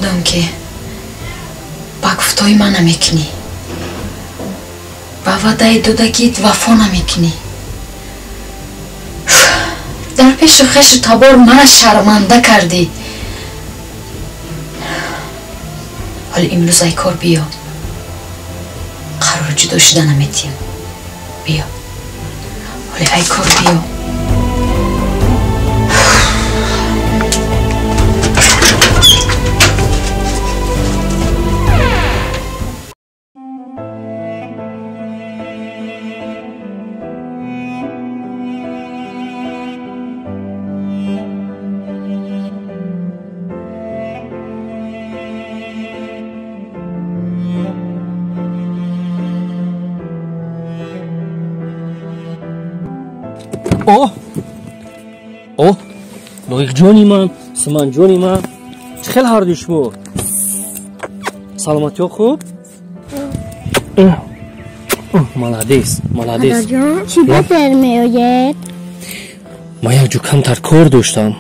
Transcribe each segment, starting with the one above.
خودم که با گفتای من نمیکنی، با وعده دودگیت وفا نمیکنی. در پیش خش تبار من شرمنده کردی. حالا امروز ای کار بیا، قرار جدا شدن نمیتیم. بیا حالا ای کار بیا. اوه لایق جانی من، سمن جانی من، خیلی هردیش بود. سلامتی ها خوب؟ ملادیس مادر جان چی بهتر میآید؟ من یک جو کمتر کار داشتم،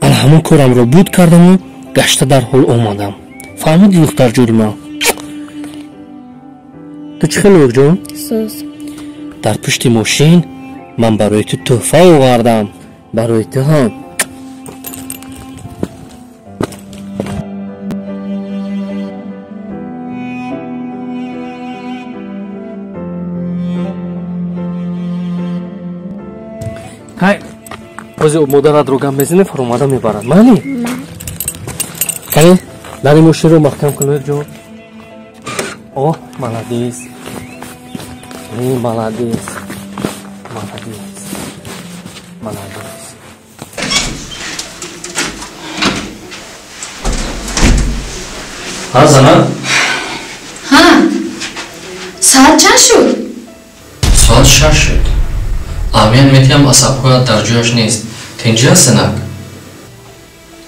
انا همون کارم رو بود کردم و گشته در حال آمدم. فهمیدی دختر جوری من؟ تو چی خیلی لایق جان؟ سوز در پشت ماشین من برای تو تحفه آوردم، برای تو هم. های بازی مادرت رو گم بزنه فراماده میبرد. مالی؟ های در این ماشین رو محکم کن جان. اوه ملادیس ملادیس ملادیس. ها زنان؟ ها ساعت چند شد؟ ساعت 6 شد. آمیان میتیم عصب‌هایت در جایش نیست. تنجی هست نک؟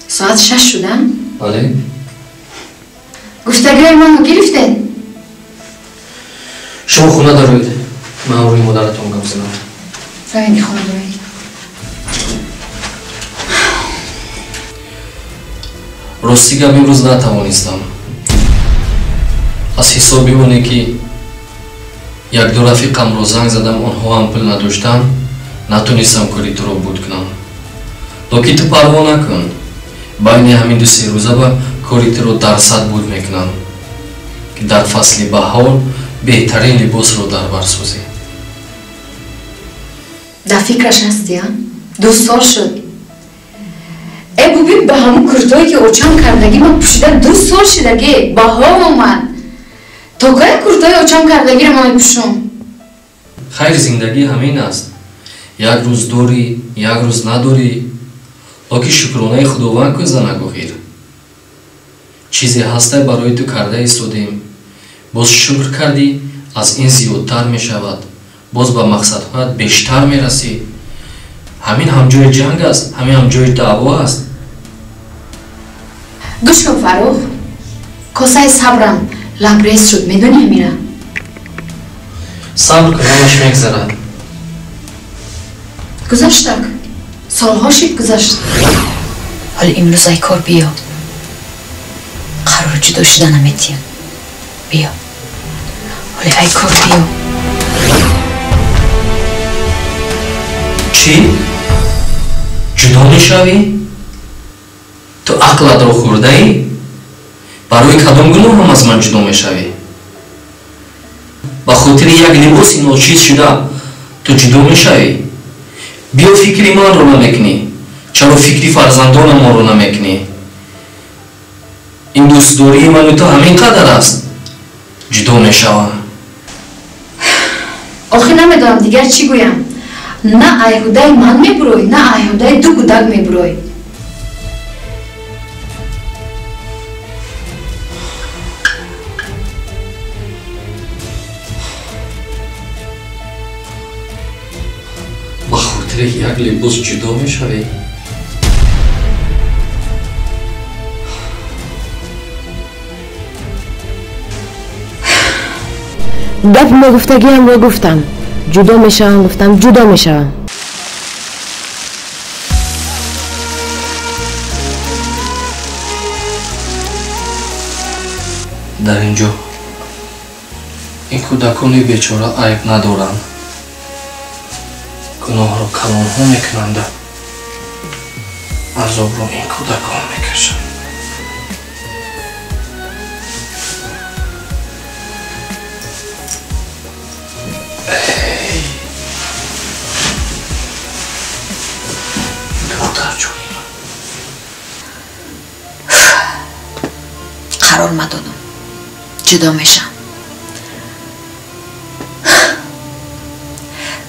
ساعت 6 شدن؟ بله. گفتگوی من گرفتن؟ شما خونه دارید؟ من روی مادرتون گم زنم. روی خونه دارید. راستی امروز نتوانستم. از حساب میمونه که یک دو رفیقم رو زنگ زدم، آنها هم پول نداشتن، نتونستم کاری تو رو بود کنم. لکن تو پروا نکن، بین همین دو سه روزه با کاری تو رو درصد بود میکنم که در فصل بهار بهترین لباس رو در بر سازی. در فکرش هستی ها؟ 2 سال شد. ای ببین به همون کرتایی که اوچم کردگی من پوشیدم 2 سال شدگی بهار اومد. تا که کرتای اوچم کردگی رو من پوشم. خیر زندگی همین است. یک روز داری، یک روز نداری. لکن شکرانه خداوند کن زنگو خیر. چیزی هسته برای تو کرده ایستادیم. باز شکر کردی از این زیادتر می شود. باز به مقصدهایت بیشتر می رسی. همین هم جای جنگ است، همین هم جای دعوا است. گوش کن فروخ، کاسه صبرم لبریز شد، میدونی میرم. صبر کن همش میگذرد. گذشتک، سالها شد گذشت. حالا امروز ای کار بیا، قرار جدا شدن نمیتیم. بیا حالا ای کار بیا. چی؟ جدا میشوی؟ تو عقلت رو خورده ای؟ برای کدام گناه هم از من جدا میشوی؟ با خاطر یک لباس ناچیز شده تو جدا میشوی؟ بیا فکری من رو نمیکنی؟ چرا فکری فرزندان ما رو نمیکنی؟ این دوستداری من و تو همین قدر است. جدا میشوم. آخه نمیدونم دیگر چی گویم. نه ایهودای من میبروی، نه ایهودای دو گودک میبروی. با خاطر یک لباس جدا میشوی؟ گفت گفتگی هم رو گفتم، جدا میشم، گفتم جدا میشم. дар ин ҷо ин кӯдакони бечора айб надоранд. гуноҳро калонҳо мекунанда азобро ин кӯдакон мекашанд. قرار مدادم جدا میشم.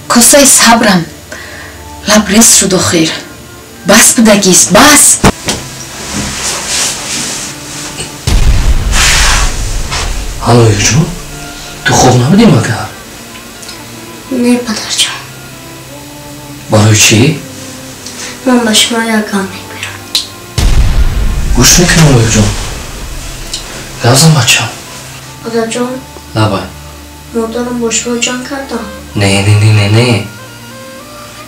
کاسای صبرم لبریز شد آخر. بس بدگیست بس. حالا جون تو خوب نبودی مگر؟ نه پدر جان. برای چی؟ من با شما یکم میگویم. گوش میکنم آیا جون. لازم بچم. پدر جان. لبای. مادرم با شما جنگ کردم. نه.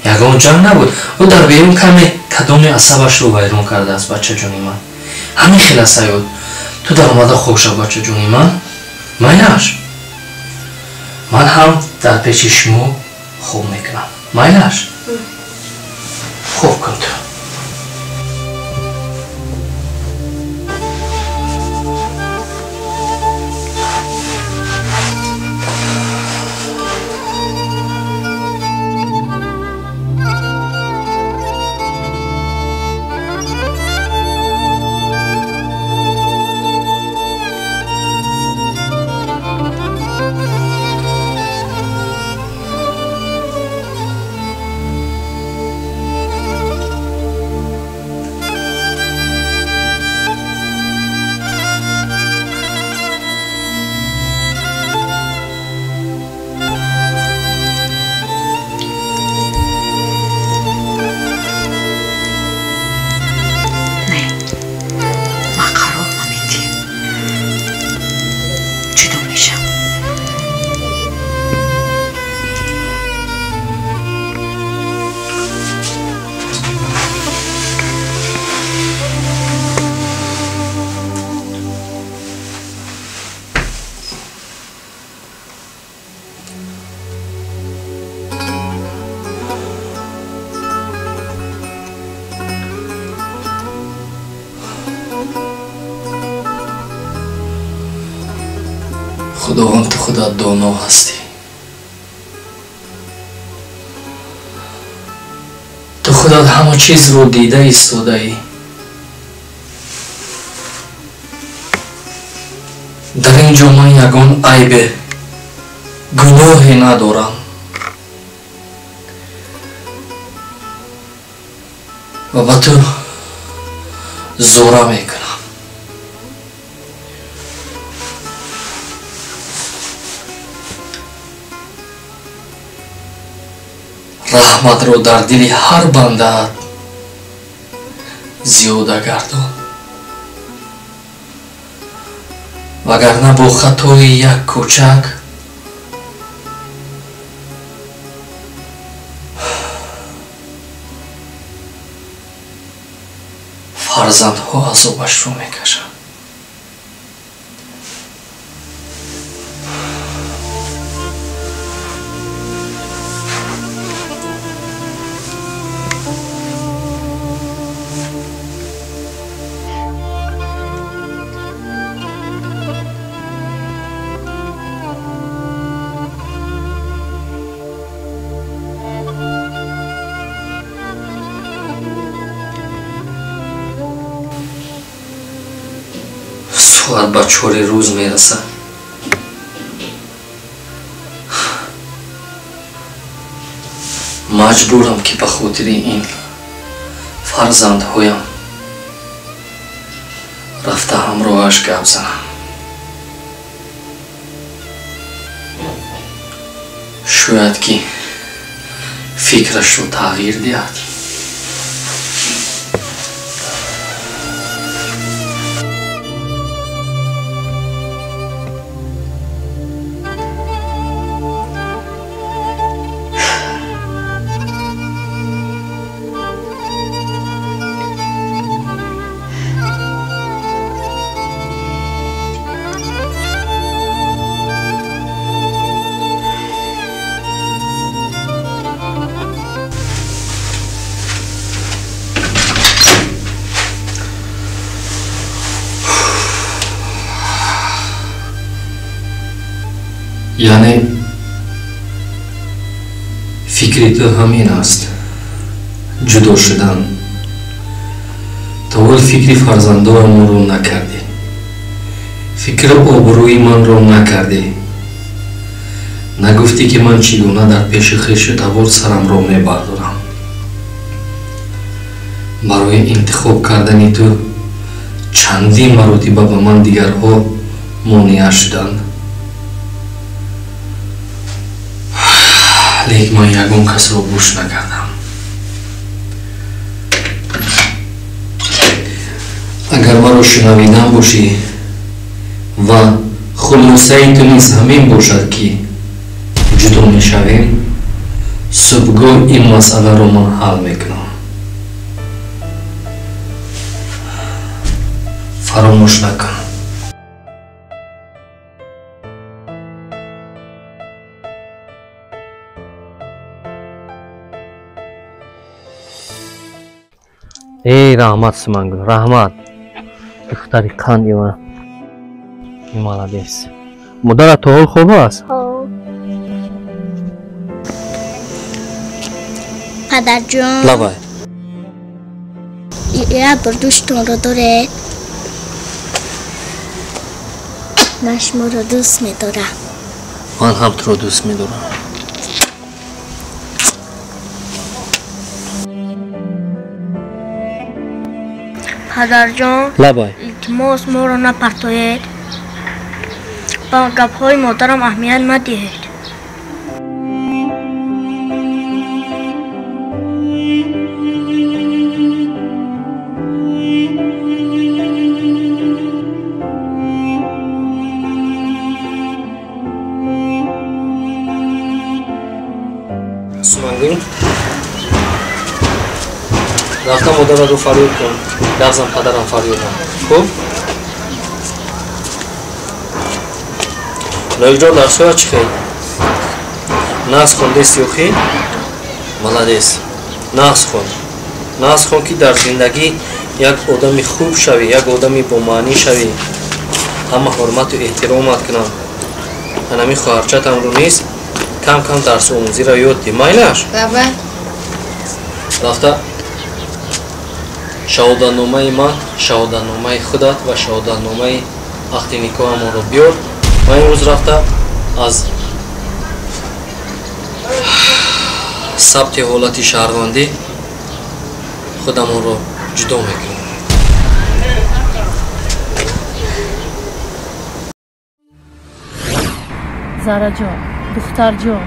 یگان جنگ نبود. او در بیرون کمی کدومی عصبش رو ویرون کرده است بچه جونی من. همین خیلی سیاد. تو در اومده خوب شد بچه جونی من. مایلش. من هم در پیش شما خوب میکنم. مایلش. خوب کن تو. خداوند تو خودت دانا هستی. تو خودت همه چیز رو دیده ایستاده ای. در اینجا من یگان عیب گناهی ندارم و با تو زوره میکنم. رحمت رو در دل هر بنده زیاده گردان، وگرنه با خطای یک کوچک فرزندها عذابش رو میکشند. ساعت به 4 روز میرسد. مجبورم که به خاطر این فرزندهایم رفته همراهش گپ زنم. شاید که فکرش رو تغییر دهد. یعنی فکری تو همین است، جدا شدن. تو فکری فرزندان رو نکردی، فکر آبروی من رو نکردی. نگفتی که من چگونه در پیش خویش تبار سرم رو میبردارم. برای انتخاب کردن تو چندین مرتبه به من دیگرها مانع شدند. لیکن من یگان کس رو گوش نکردم. اگر مرا شنویدن باشی و خلاصه تو نیز همین باشد که جدا میشویم، صبحگاه این مسئله رو من حل میکنم. فراموش نکن. ای رحمت سمنگل، رحمت دختری قندی من. این молодец. مادر تو حال خوب است؟ پدر جان لبای یه بار دوستون رو داره. من شما رو دوست میدارم. من هم تو رو دوست میدارم. پدر جان لبای التماس ما رو نپرتوید. با گپ‌های مادرم اهمیت ندهید. سمنگل رفتم مادر رو فریاد کن. لازم پدرم فریادم. خب لایک جان درس ها چی خیلی؟ نقص خونده سیوخی؟ молодец. نقص خون که در زندگی یک آدمی خوب شوی، یک آدمی با معنی شوی، همه حرمت و احترامت کنم. هنمی خواهرچت هم رو نیست، کم کم درس آموزی را یاد دی. مایلش؟ بابا رفته شهادتنامه من، شهادتنامه خودت و شهادتنامه عقد نکاح ما رو بیار. من امروز رفته از ثبت حالت شهروندی خودمون رو جدا میکنم. زارا جان، دختر جان،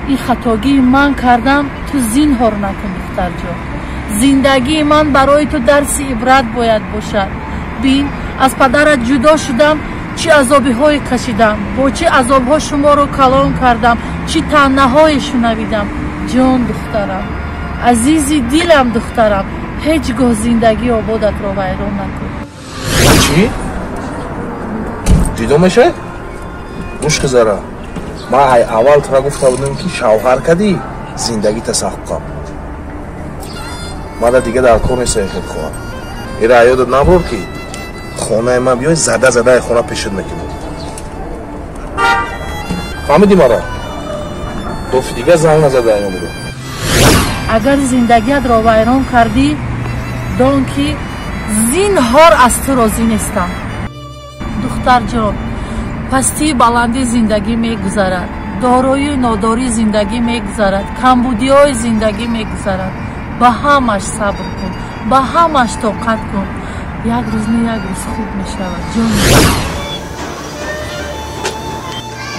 این خطاگی من کردم، تو زینهار نکن دختر جان. زندگی من برای تو درس عبرت باید باشد. بین از پدرت جدا شدم، چی عذابی های کشیدم، با چی عذاب ها شما رو کلان کردم، چی تنه های شنویدم. جان دخترم، عزیزی دیلم دخترم، هیچگاه زندگی آبادت را ویران نکن. چی؟ جدا میشه؟ مشک زارا، ما های اول تو را گفته بودم که شوهر کدی زندگی تسخب کن. ما دیگه در کار نیست خود خواهم. این را یادت نبرد که خانه ما بیای زده خانه پیشت میکنم. فهمیدی مرا؟ دوفی دیگه زن نزده اینو بودم. اگر زندگیت را ویران کردی، دان که زینهار از تو راضی نیستم. دختر جان، پستی بلندی زندگی میگذرد، دارایی و ناداری زندگی میگذرد، کمبودی های زندگی میگذرد. با همش صبر کن، با همش طاقت کن. یک روز نه یک روز خوب میشود جان.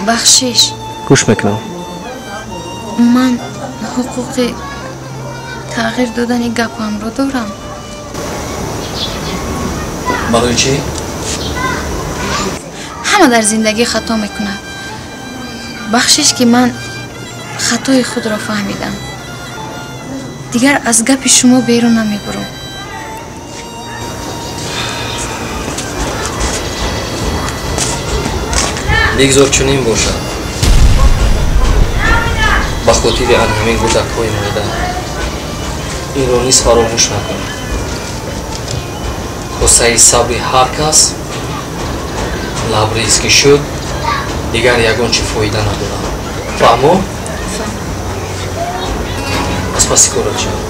بخشش گوش میکنم. من حقوق تغییر دادن گپم رو دارم. برای چی؟ همه در زندگی خطا میکنن. بخشش که من خطای خود را فهمیدم، دیگر از گپ شما بیرون نمیبرم. بگذار چنین باشد. به خاطر همین گذرهای مادر این رو نیز فراموش نکن. واسه صبر هر کس لبریز که شد дигар ягон чи фоида надорад. фаҳмо? Спасибо, Раджа.